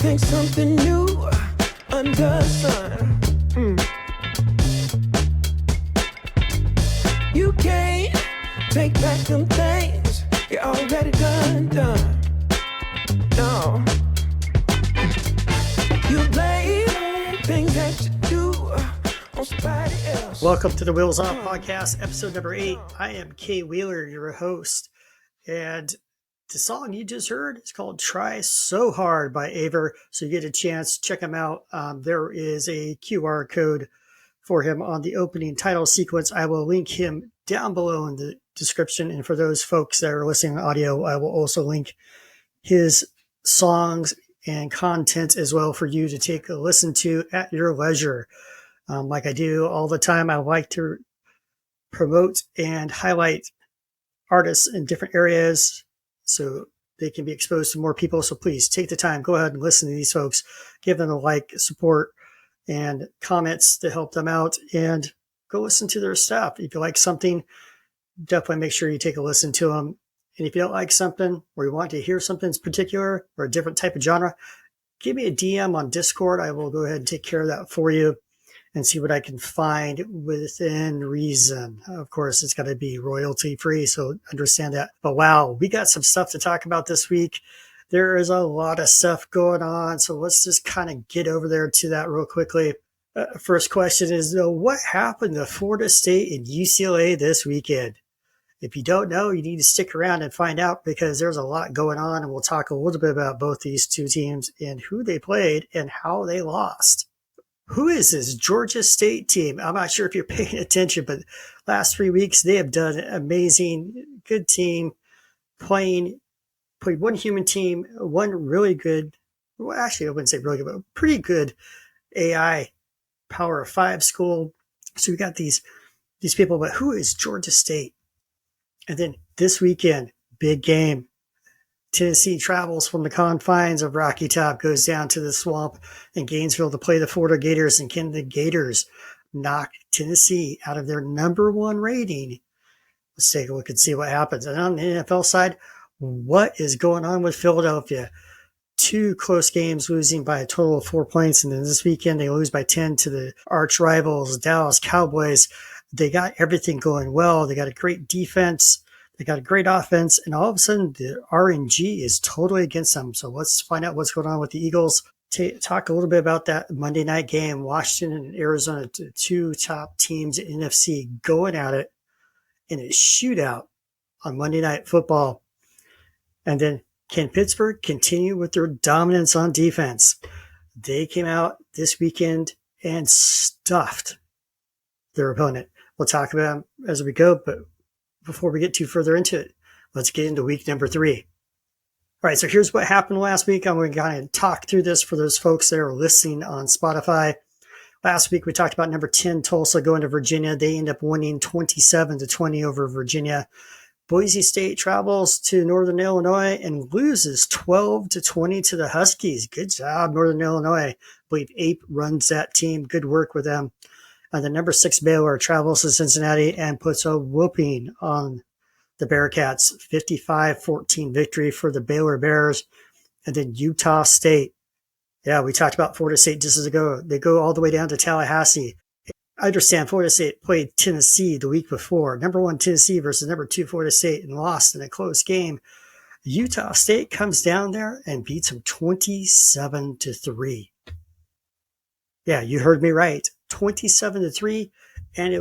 think something new under the sun. You can't take back them things you already done. No. You blame things that you do on somebody else. Welcome to the Wheels Off Podcast, episode number 8. I am Kay Wheeler, your host, and the song you just heard is called Try So Hard by Aver. So you get a chance, check him out. There is a QR code for him on the opening title sequence. I will link him down below in the description. And for those folks that are listening to audio, I will also link his songs and content as well for you to take a listen to at your leisure. Like I do all the time, I like to promote and highlight artists in different areas so they can be exposed to more people. So please take the time, go ahead and listen to these folks, give them a like, support, and comments to help them out, and go listen to their stuff. If you like something, definitely make sure you take a listen to them. And if you don't like something, or you want to hear something in particular or a different type of genre, give me a DM on Discord. I will go ahead and take care of that for you and see what I can find within reason. Of course, it's got to be royalty free, so understand that. But wow, we got some stuff to talk about this week. There is a lot of stuff going on, so let's just kind of get over there to that real quickly. First question is, what happened to Florida State and UCLA this weekend? If you don't know, you need to stick around and find out, because there's a lot going on, and we'll talk a little bit about both these two teams and who they played and how they lost. Who is this Georgia State team? I'm not sure if you're paying attention, but last 3 weeks, they have done amazing. Good team. Played one human team, one really good, well, actually, I wouldn't say really good, but pretty good AI Power of 5 school. So we got these people, but who is Georgia State? And then this weekend, big game. Tennessee travels from the confines of Rocky Top, goes down to the swamp in Gainesville to play the Florida Gators, and can the Gators knock Tennessee out of their number one rating? Let's take a look and see what happens. And on the NFL side, what is going on with Philadelphia? 2 close games, losing by a total of 4 points. And then this weekend, they lose by 10 to the arch rivals, Dallas Cowboys. They got everything going well. They got a great defense. They got a great offense. And all of a sudden, the RNG is totally against them. So let's find out what's going on with the Eagles. Talk a little bit about that Monday night game. Washington and Arizona, the 2 top teams in NFC, going at it in a shootout on Monday Night Football. And then, can Pittsburgh continue with their dominance on defense? They came out this weekend and stuffed their opponent. We'll talk about them as we go, but before we get too further into it, let's get into week number 3. All right, so here's what happened last week. I'm going to kind of talk through this for those folks that are listening on Spotify. Last week, we talked about number 10, Tulsa, going to Virginia. They end up winning 27-20 over Virginia. Boise State travels to Northern Illinois and loses 12-20 to the Huskies. Good job, Northern Illinois. I believe Ape runs that team. Good work with them. And the number 6 Baylor travels to Cincinnati and puts a whooping on the Bearcats. 55-14 victory for the Baylor Bears. And then Utah State. Yeah, we talked about Florida State just as ago. They go all the way down to Tallahassee. I understand Florida State played Tennessee the week before. Number 1 Tennessee versus number 2 Florida State, and lost in a close game. Utah State comes down there and beats them 27-3. Yeah, you heard me right. 27-3. And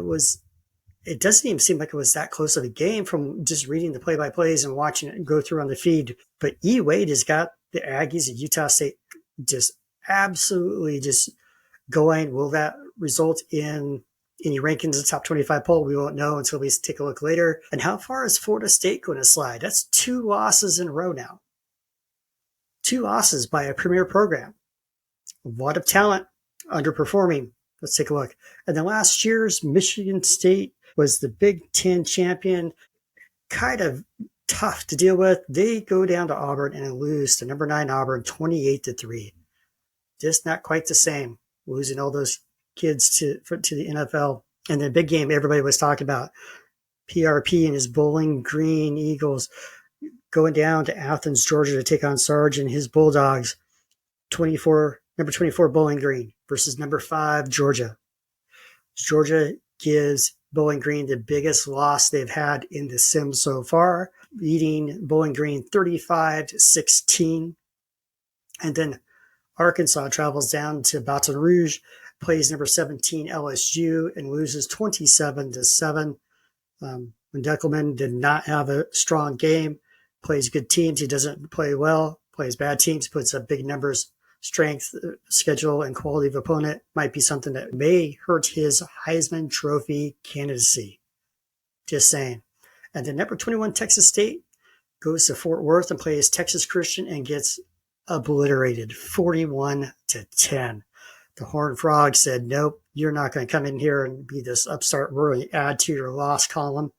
it doesn't even seem like it was that close of a game from just reading the play-by-plays and watching it go through on the feed. But E. Wade has got the Aggies at Utah State just absolutely just going. Will that result in any rankings in the top 25 poll? We won't know until we take a look later. And how far is Florida State going to slide? That's 2 losses in a row now. 2 losses by a premier program. A lot of talent underperforming. Let's take a look. And then last year's Michigan State was the Big Ten champion. Kind of tough to deal with. They go down to Auburn and lose to number 9 Auburn 28-3. Just not quite the same. Losing all those kids to the NFL. And the big game everybody was talking about, PRP and his Bowling Green Eagles going down to Athens, Georgia to take on Sarge and his Bulldogs. number 24 Bowling Green versus number 5 Georgia. Georgia gives Bowling Green the biggest loss they've had in the sim so far, beating Bowling Green 35-16. And then Arkansas travels down to Baton Rouge, plays number 17 LSU, and loses 27-7. Deckelman did not have a strong game, plays good teams. He doesn't play well, plays bad teams, puts up big numbers. Strength, schedule, and quality of opponent might be something that may hurt his Heisman Trophy candidacy. Just saying. And then number 21 Texas State goes to Fort Worth and plays Texas Christian and gets obliterated 41-10. The Horned Frog said, nope, you're not going to come in here and be this upstart. We're going to add to your loss column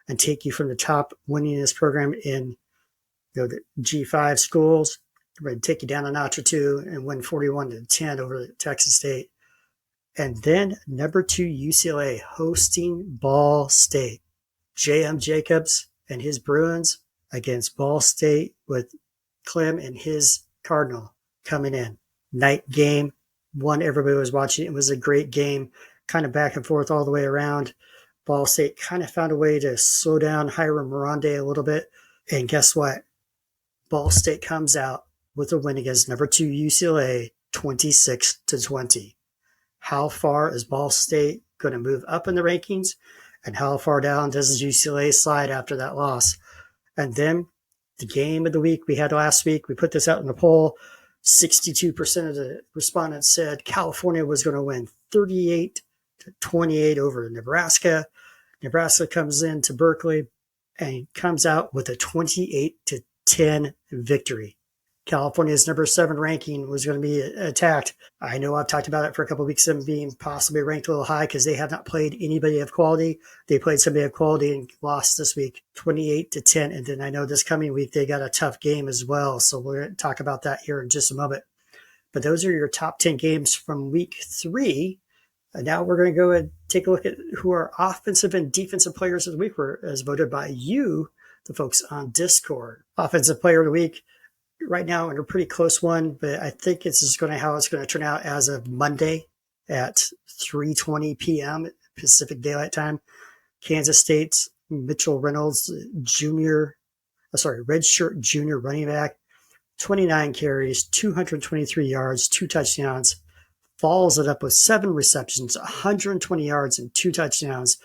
and take you from the top winningest program in the G5 schools. We're going to take you down a notch or two and win 41-10 over Texas State. And then number 2 UCLA hosting Ball State. J.M. Jacobs and his Bruins against Ball State with Clem and his Cardinal coming in. Night game. One everybody was watching. It was a great game, kind of back and forth all the way around. Ball State kind of found a way to slow down Hiram Morande a little bit. And guess what? Ball State comes out with a win against number 2 UCLA, 26-20. How far is Ball State going to move up in the rankings? And how far down does UCLA slide after that loss? And then the game of the week we had last week, we put this out in the poll. 62% of the respondents said California was going to win 38-28 over Nebraska. Nebraska comes into Berkeley and comes out with a 28-10 victory. California's number 7 ranking was going to be attacked. I know I've talked about it for a couple of weeks, them being possibly ranked a little high because they have not played anybody of quality. They played somebody of quality and lost this week, 28-10. And then I know this coming week they got a tough game as well. So we're going to talk about that here in just a moment. But those are your top 10 games from week 3. And now we're going to go and take a look at who our offensive and defensive players of the week were, as voted by you, the folks on Discord. Offensive player of the week. Right now, in a pretty close one, but I think it's just going to how it's going to turn out as of Monday at 3:20 p.m. Pacific Daylight Time. Kansas State's Mitchell Reynolds redshirt junior running back, 29 carries, 223 yards, 2 touchdowns, follows it up with 7 receptions, 120 yards, and 2 touchdowns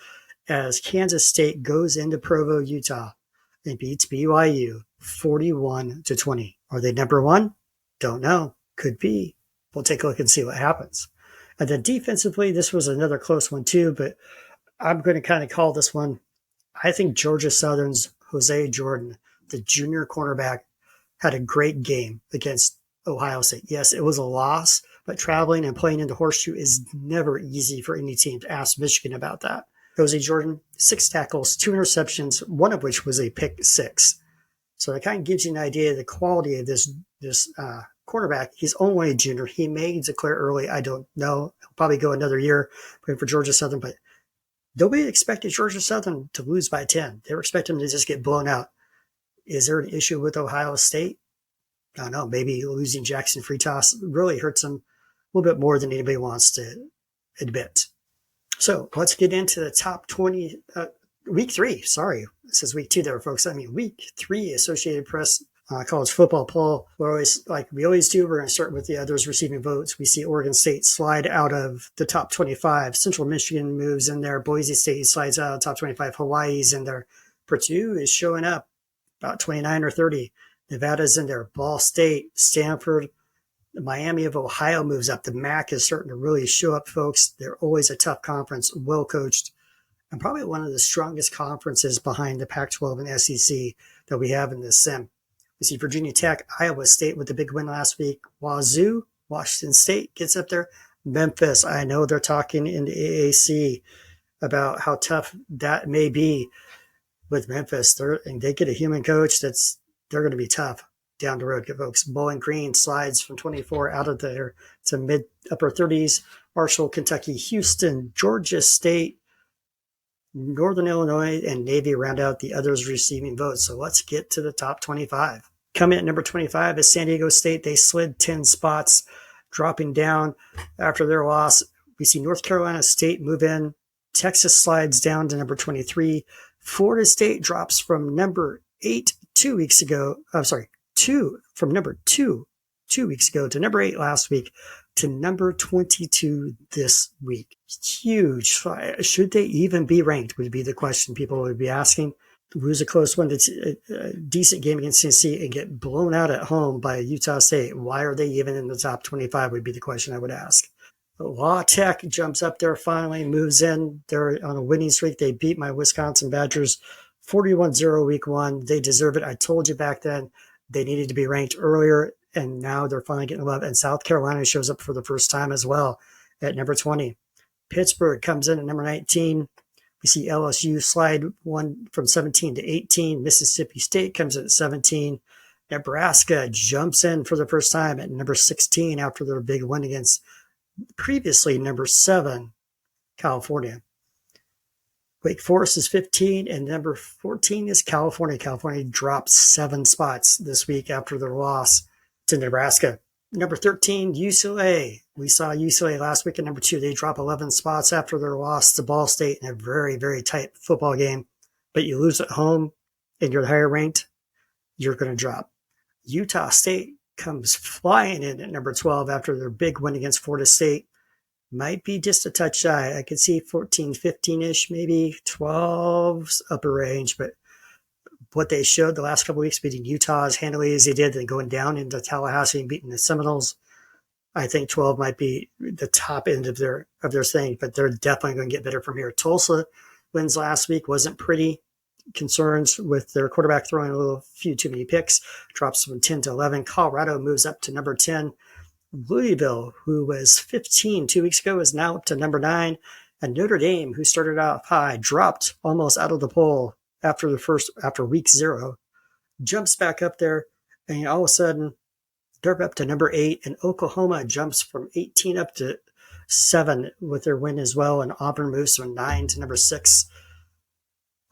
as Kansas State goes into Provo, Utah, and beats BYU 41-20. Are they number 1? Don't know. Could be. We'll take a look and see what happens. And then defensively, this was another close one too, but I'm going to kind of call this one. I think Georgia Southern's Jose Jordan, the junior cornerback, had a great game against Ohio State. Yes, it was a loss, but traveling and playing in the Horseshoe is never easy for any team. To ask Michigan about that. Jose Jordan, 6 tackles, 2 interceptions, one of which was a pick 6. So that kind of gives you an idea of the quality of this quarterback. He's only a junior. He may declare early. I don't know. He'll probably go another year playing for Georgia Southern, but nobody expected Georgia Southern to lose by 10. They were expecting them to just get blown out. Is there an issue with Ohio State? I don't know. Maybe losing Jackson Fritas really hurts them a little bit more than anybody wants to admit. So let's get into the top 20, week 3. Sorry, this is week 2 there, folks. I mean, week 3 Associated Press college football poll. We're always, like we always do, we're going to start with the others receiving votes. We see Oregon State slide out of the top 25. Central Michigan moves in there. Boise State slides out of the top 25. Hawaii's in there. Purdue is showing up about 29 or 30. Nevada's in there. Ball State, Stanford, Miami of Ohio moves up. The MAC is starting to really show up, folks. They're always a tough conference, well coached, and probably one of the strongest conferences behind the Pac-12 and SEC that we have in this sim. We see Virginia Tech, Iowa State with the big win last week. Wazoo, Washington State gets up there. Memphis, I know they're talking in the AAC about how tough that may be with Memphis. They get a human coach they're going to be tough down the road, folks. Bowling Green slides from 24 out of there to mid-upper 30s. Marshall, Kentucky, Houston, Georgia State, Northern Illinois, and Navy round out the others receiving votes. So let's get to the top 25. Coming at number 25 is San Diego State. They slid 10 spots, dropping down after their loss. We see North Carolina State move in. Texas slides down to number 23. Florida State drops from number 8 2 weeks ago. I'm sorry, from number 2 weeks ago to number 8 last week to number 22 this week. Huge. Should they even be ranked would be the question people would be asking. Lose a close one, a decent game against Tennessee and get blown out at home by Utah State. Why are they even in the top 25 would be the question I would ask. La Tech jumps up there finally, moves in. They're on a winning streak. They beat my Wisconsin Badgers 41-0 week 1. They deserve it. I told you back then they needed to be ranked earlier, and now they're finally getting love. And South Carolina shows up for the first time as well at number 20. Pittsburgh comes in at number 19. We see LSU slide one from 17 to 18. Mississippi State comes in at 17. Nebraska jumps in for the first time at number 16 after their big win against previously number 7, California. Wake Forest is 15, and number 14 is California. California dropped 7 spots this week after their loss to Nebraska. Number 13, UCLA. We saw UCLA last week at number 2. They drop 11 spots after their loss to Ball State in a very, very tight football game. But you lose at home and you're higher ranked, you're going to drop. Utah State comes flying in at number 12 after their big win against Florida State. Might be just a touch shy. I could see 14, 15-ish, maybe 12's upper range. But what they showed the last couple of weeks, beating Utah as handily as they did, and going down into Tallahassee and beating the Seminoles, I think 12 might be the top end of their thing, but they're definitely going to get better from here. Tulsa wins last week, wasn't pretty. Concerns with their quarterback throwing a few too many picks, drops from 10 to 11. Colorado moves up to number 10. Louisville, who was 15 2 weeks ago, is now up to number 9. And Notre Dame, who started out high, dropped almost out of the poll after week 0, jumps back up there, and all of a sudden they're up to number 8, and Oklahoma jumps from 18 up to 7 with their win as well, and Auburn moves from 9 to number 6.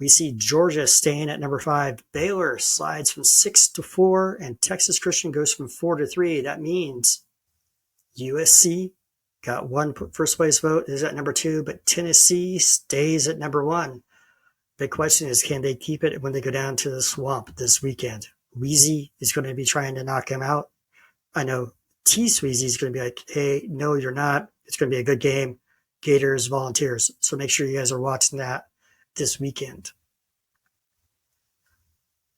We see Georgia staying at number 5. Baylor slides from 6 to 4, and Texas Christian goes from 4 to 3. That means USC got one first place vote, is at number 2, but Tennessee stays at number 1. The question is, can they keep it when they go down to the swamp this weekend? Weezy is going to be trying to knock him out. I know T-Sweezy is going to be like, hey, no, you're not. It's going to be a good game. Gators, Volunteers. So make sure you guys are watching that this weekend.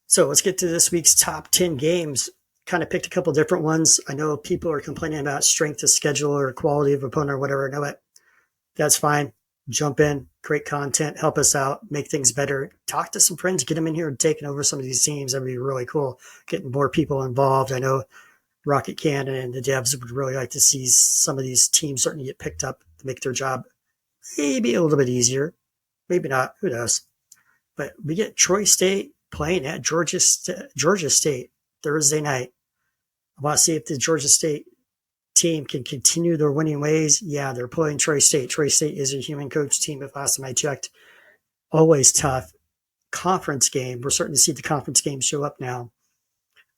So let's get to this week's top 10 games. Kind of picked a couple different ones. I know people are complaining about strength of schedule or quality of opponent or whatever. I know it. That's fine. Jump in, great content, help us out, make things better. Talk to some friends, get them in here and taking over some of these teams. That'd be really cool. Getting more people involved. I know Rocket Cannon and the devs would really like to see some of these teams starting to get picked up to make their job maybe a little bit easier. Maybe not. Who knows? But we get Troy State playing at Georgia State Thursday night. I want to see if the Georgia State team can continue their winning ways. Yeah, they're playing Troy State. Troy State is a human coach team, if last time I checked. Always tough. Conference game. We're starting to see the conference game show up now.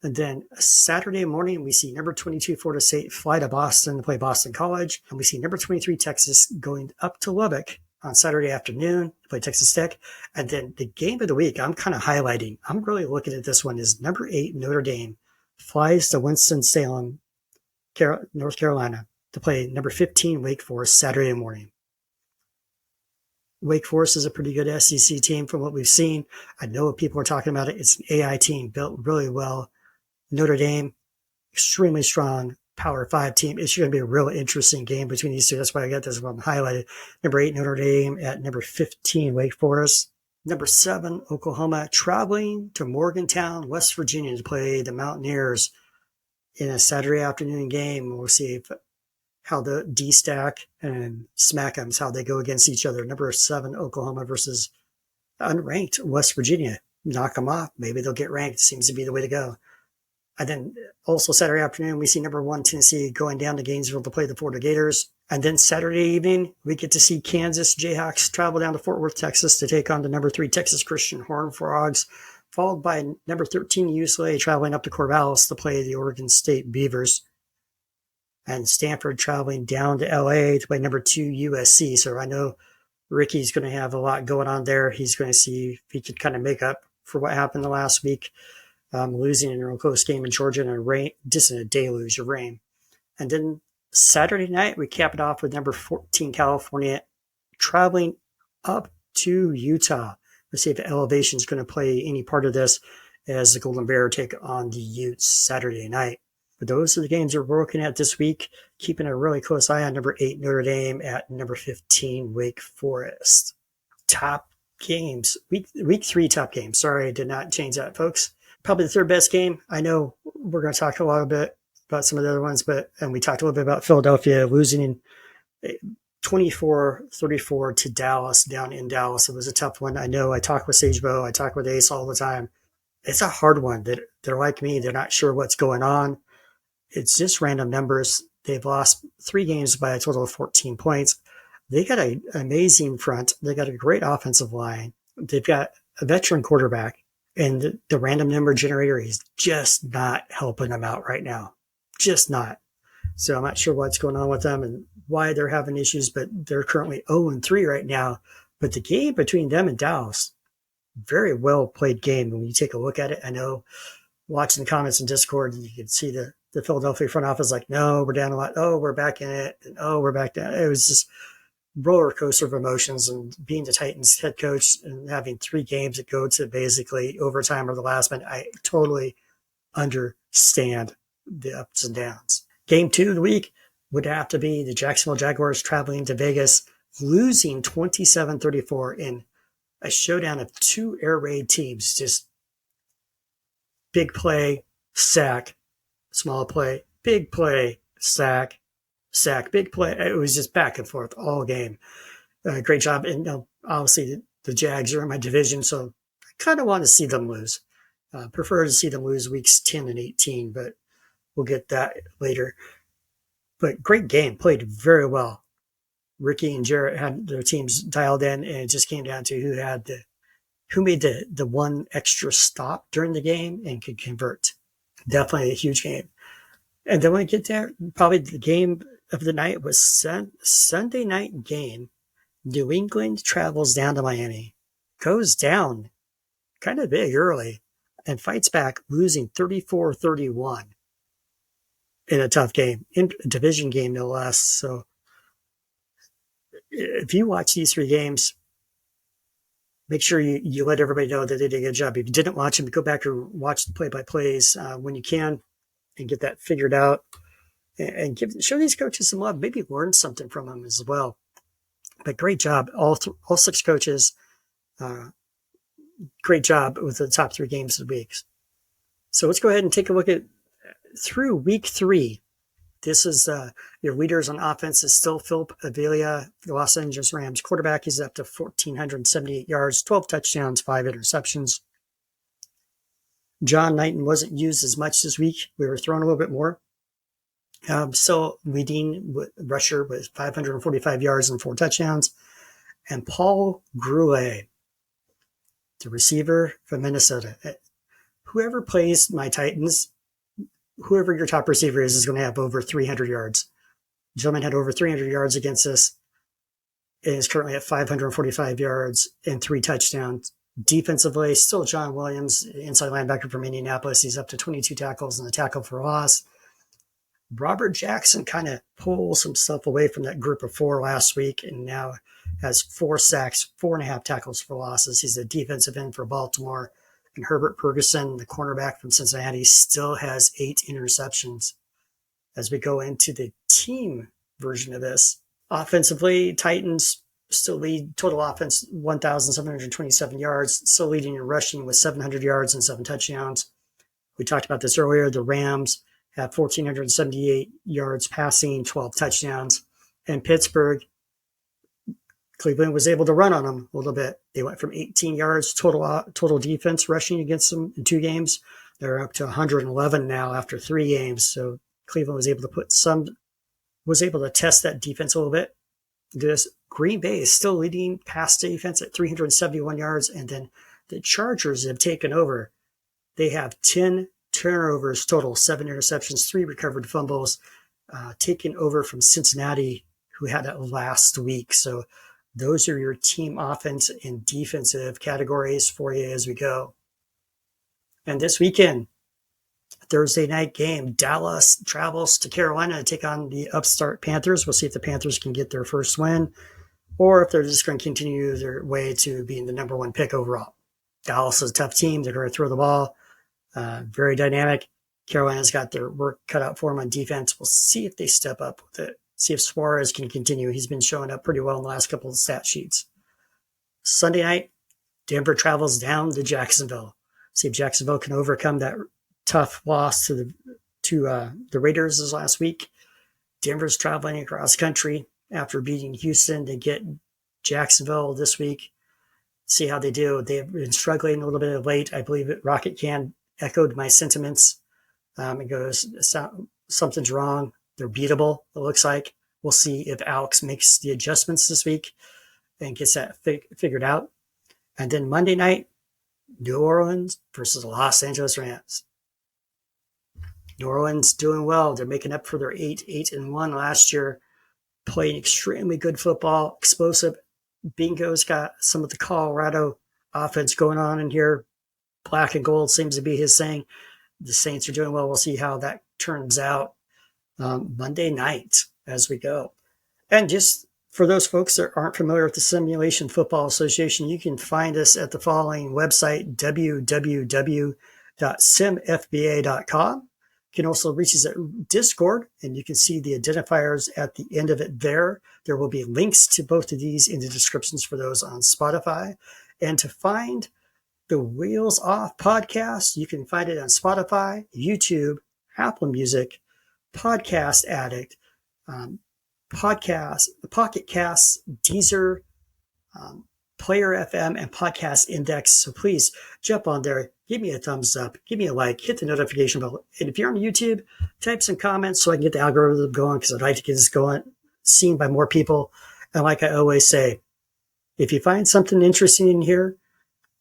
And then Saturday morning, we see number 22 Florida State fly to Boston to play Boston College. And we see number 23 Texas going up to Lubbock on Saturday afternoon to play Texas Tech. And then the game of the week, I'm kind of highlighting. I'm really looking at this one, is number 8 Notre Dame flies to Winston-Salem, North Carolina, to play number 15 Wake Forest Saturday morning. Wake Forest is a pretty good SEC team from what we've seen. I know what people are talking about it. It's an AI team built really well. Notre Dame, extremely strong Power 5 team. It's going to be a real interesting game between these two. That's why I got this one highlighted. Number 8 Notre Dame at number 15 Wake Forest. Number 7 Oklahoma traveling to Morgantown, West Virginia to play the Mountaineers in a Saturday afternoon game. We'll see how the D-Stack and Smack'ems, how they go against each other. Number 7 Oklahoma versus unranked West Virginia. Knock them off. Maybe they'll get ranked. Seems to be the way to go. And then also Saturday afternoon, we see number 1 Tennessee going down to Gainesville to play the Florida Gators. And then Saturday evening, we get to see Kansas Jayhawks travel down to Fort Worth, Texas to take on the number 3 Texas Christian Horned Frogs followed by number 13 UCLA traveling up to Corvallis to play the Oregon State Beavers, and Stanford traveling down to LA to play number 2 USC. So I know Ricky's going to have a lot going on there. He's going to see if he can kind of make up for what happened the last week, losing in a real close game in Georgia and just in a deluge of rain. And then Saturday night, we cap it off with number 14 California traveling up to Utah. Let's see if Elevation is going to play any part of this as the Golden Bear take on the Utes Saturday night. But those are the games we're looking at this week, keeping a really close eye on number 8 Notre Dame at number 15 Wake Forest. Top games. Week 3 top games. Sorry, I did not change that, folks. Probably the third best game. I know we're going to talk a little bit about some of the other ones, and we talked a little bit about Philadelphia losing 24-34 to Dallas down in Dallas. It was a tough one. I know I talk with Sagebo. I talk with Ace all the time. It's a hard one. They're like me. They're not sure what's going on. It's just random numbers. They've lost 3 games by a total of 14 points. They got an amazing front. They got a great offensive line. They've got a veteran quarterback, and the random number generator is just not helping them out right now. Just not. So I'm not sure what's going on with them and why they're having issues, but they're currently 0-3 right now. But the game between them and Dallas, very well played game. When you take a look at it, I know watching the comments in Discord, you can see the Philadelphia front office like, no, we're down a lot. Oh, we're back in it. And oh, we're back down. It was just roller coaster of emotions, and being the Titans head coach and having 3 games that go to basically overtime or the last minute, I totally understand the ups and downs. Game 2 of the week would have to be the Jacksonville Jaguars traveling to Vegas, losing 27-34 in a showdown of 2 air raid teams. Just big play, sack, small play, big play, sack, big play. It was just back and forth all game. Great job. And obviously the Jags are in my division, so I kind of want to see them lose. Prefer to see them lose weeks 10 and 18, but we'll get that later. But great game, played very well. Ricky and Jarrett had their teams dialed in, and it just came down to who made the one extra stop during the game and could convert. Definitely a huge game. And then when we get there, probably the game of the night was Sunday night game. New England travels down to Miami, goes down kind of big early, and fights back, losing 34-31 in a tough game, in a division game no less. So if you watch these 3 games, make sure you let everybody know that they did a good job. If you didn't watch them, go back or watch the play-by-plays when you can and get that figured out, and show these coaches some love. Maybe learn something from them as well. But great job, all 6 coaches. Great job with the top 3 games of the week. So let's go ahead and take a look at through week 3. This is your leaders on offense is still Philip Avila, the Los Angeles Rams quarterback. He's up to 1,478 yards, 12 touchdowns, 5 interceptions. John Knighton wasn't used as much this week. We were throwing a little bit more. Still leading rusher with 545 yards and 4 touchdowns. And Paul Groulet, the receiver from Minnesota. Whoever plays my Titans, whoever your top receiver is going to have over 300 yards. The gentleman had over 300 yards against us and is currently at 545 yards and 3 touchdowns. Defensively, still John Williams, inside linebacker from Indianapolis. He's up to 22 tackles and a tackle for loss. Robert Jackson kind of pulls himself away from that group of 4 last week and now has 4 sacks, 4.5 tackles for losses. He's a defensive end for Baltimore. And Herbert Ferguson, the cornerback from Cincinnati, still has 8 interceptions. As we go into the team version of this, offensively, Titans still lead total offense 1,727 yards, still leading in rushing with 700 yards and 7 touchdowns. We talked about this earlier. The Rams have 1,478 yards passing, 12 touchdowns. And Pittsburgh, Cleveland was able to run on them a little bit. They went from 18 yards total defense rushing against them in 2 games. They're up to 111 now after 3 games. So Cleveland was able to test that defense a little bit. This Green Bay is still leading pass defense at 371 yards, and then The Chargers have taken over. They have 10 turnovers total, 7 interceptions, 3 recovered fumbles, taken over from Cincinnati, who had it last week. So those are your team offense and defensive categories for you as we go. And this weekend, Thursday night game, Dallas travels to Carolina to take on the upstart Panthers. We'll see if the Panthers can get their first win or if they're just going to continue their way to being the number 1 pick overall. Dallas is a tough team. They're going to throw the ball. Very dynamic. Carolina's got their work cut out for them on defense. We'll see if they step up with it. See if Suarez can continue. He's been showing up pretty well in the last couple of stat sheets. Sunday night, Denver travels down to Jacksonville. See if Jacksonville can overcome that tough loss to the Raiders this last week. Denver's traveling across country after beating Houston to get Jacksonville this week. See how they do. They have been struggling a little bit of late. I believe Rocket Can echoed my sentiments. It goes, something's wrong. They're beatable, it looks like. We'll see if Alex makes the adjustments this week and gets that figured out. And then Monday night, New Orleans versus the Los Angeles Rams. New Orleans doing well. They're making up for their 8-1 last year, playing extremely good football, explosive. Bingo's got some of the Colorado offense going on in here. Black and gold seems to be his saying. The Saints are doing well. We'll see how that turns out Monday night as we go. And just for those folks that aren't familiar with the Simulation Football Association, you can find us at the following website, www.simFBA.com. You can also reach us at Discord, and you can see the identifiers at the end of it there. There will be links to both of these in the descriptions for those on Spotify. And to find the Wheels Off podcast, you can find it on Spotify, YouTube, Apple Music, Podcast Addict, Pocket Casts, Deezer, Player FM, and Podcast Index. So please jump on there, give me a thumbs up, give me a like, hit the notification bell. And if you're on YouTube, type some comments so I can get the algorithm going, because I'd like to get this going, seen by more people. And like I always say, if you find something interesting in here,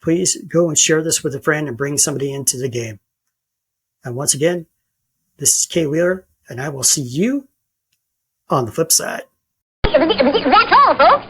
please go and share this with a friend and bring somebody into the game. And once again, this is Kay Wheeler, and I will see you on the flip side. That's all, folks.